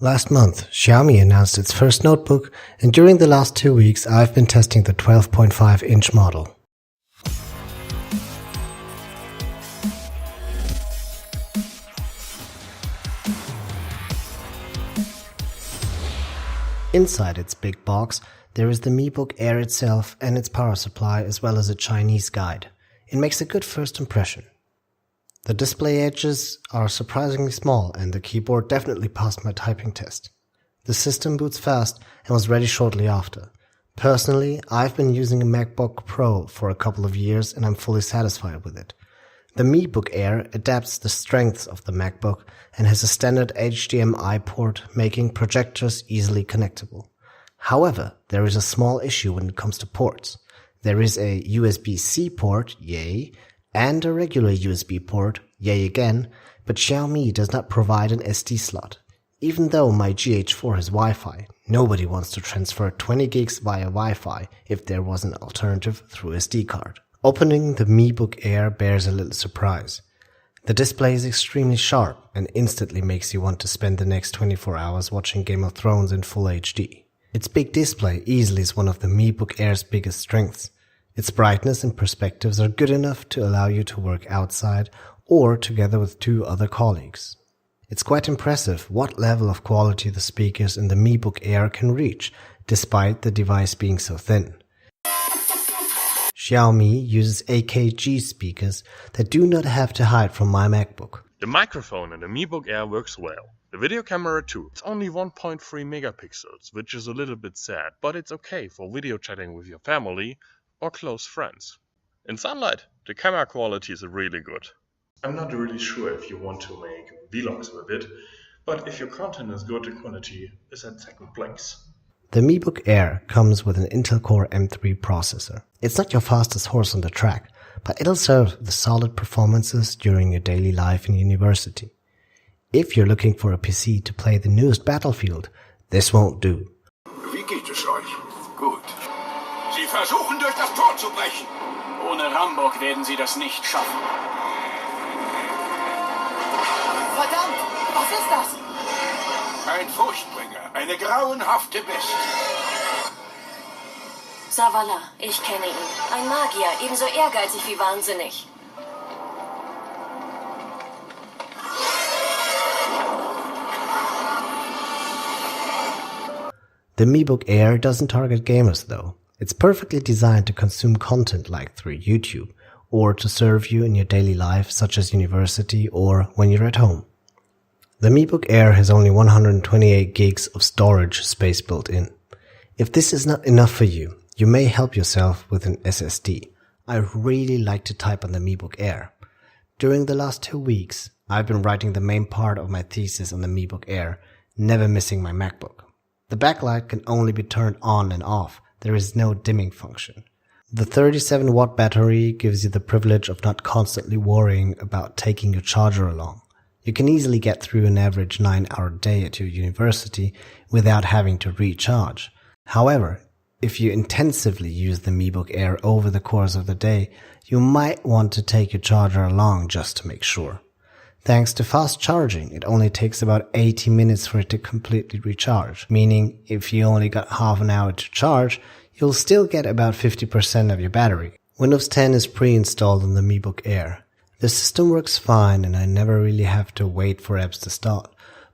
Last month, Xiaomi announced its first notebook, and during the last 2 weeks I've been testing the 12.5-inch model. Inside its big box, there is the Mi Book Air itself and its power supply, as well as a Chinese guide. It makes a good first impression. The display edges are surprisingly small, and the keyboard definitely passed my typing test. The system boots fast and was ready shortly after. Personally, I've been using a MacBook Pro for a couple of years and I'm fully satisfied with it. The Mi Book Air adapts the strengths of the MacBook and has a standard HDMI port, making projectors easily connectable. However, there is a small issue when it comes to ports. There is a USB-C port, yay, and a regular USB port, yay again, but Xiaomi does not provide an SD slot. Even though my GH4 has Wi-Fi, nobody wants to transfer 20 gigs via Wi-Fi if there was an alternative through SD card. Opening the Mi Book Air bears a little surprise. The display is extremely sharp and instantly makes you want to spend the next 24 hours watching Game of Thrones in full HD. Its big display easily is one of the Mi Book Air's biggest strengths. Its brightness and perspectives are good enough to allow you to work outside or together with 2 other colleagues. It's quite impressive what level of quality the speakers in the Mi Book Air can reach, despite the device being so thin. Xiaomi uses AKG speakers that do not have to hide from my MacBook. The microphone in the Mi Book Air works well. The video camera too. It's only 1.3 megapixels, which is a little bit sad, but it's okay for video chatting with your family or close friends. In sunlight, the camera quality is really good. I'm not really sure if you want to make vlogs with it, but if your content is good, the quality is at second place. The Mi Book Air comes with an Intel Core M3 processor. It's not your fastest horse on the track, but it'll serve the solid performances during your daily life in university. If you're looking for a PC to play the newest Battlefield, this won't do. Wie geht es euch? Gut. Sie versuchen durch das Tor zu brechen. Ohne Rambock werden Sie das nicht schaffen. Verdammt! Was ist das? Ein Furchtbringer, eine grauenhafte Bestie. Savala, ich kenne ihn. Ein Magier, ebenso ehrgeizig wie wahnsinnig. The Mi Book Air doesn't target gamers though. It's perfectly designed to consume content like through YouTube, or to serve you in your daily life such as university or when you're at home. The Mi Book Air has only 128 gigs of storage space built in. If this is not enough for you, you may help yourself with an SSD. I really like to type on the Mi Book Air. During the last 2 weeks, I've been writing the main part of my thesis on the Mi Book Air, never missing my MacBook. The backlight can only be turned on and off. There is no dimming function. The 37-watt battery gives you the privilege of not constantly worrying about taking your charger along. You can easily get through an average 9-hour day at your university without having to recharge. However, if you intensively use the Mi Book Air over the course of the day, you might want to take your charger along just to make sure. Thanks to fast charging, it only takes about 80 minutes for it to completely recharge, meaning if you only got half an hour to charge, you'll still get about 50% of your battery. Windows 10 is pre-installed on the Mi Book Air. The system works fine and I never really have to wait for apps to start.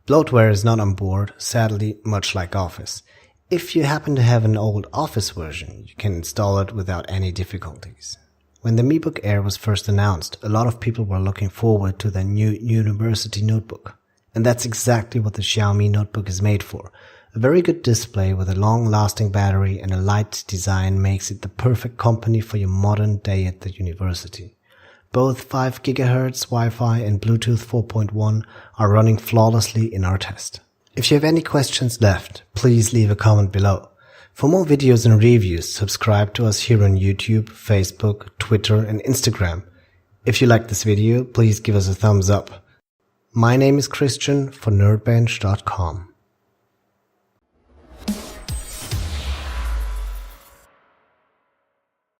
Bloatware is not on board, sadly, much like Office. If you happen to have an old Office version, you can install it without any difficulties. When the Mi Book Air was first announced, a lot of people were looking forward to their new university notebook. And that's exactly what the Xiaomi notebook is made for. A very good display with a long-lasting battery and a light design makes it the perfect company for your modern day at the university. Both 5 GHz Wi-Fi and Bluetooth 4.1 are running flawlessly in our test. If you have any questions left, please leave a comment below. For more videos and reviews, subscribe to us here on YouTube, Facebook, Twitter and Instagram. If you like this video, please give us a thumbs up. My name is Christian for nerdbench.com.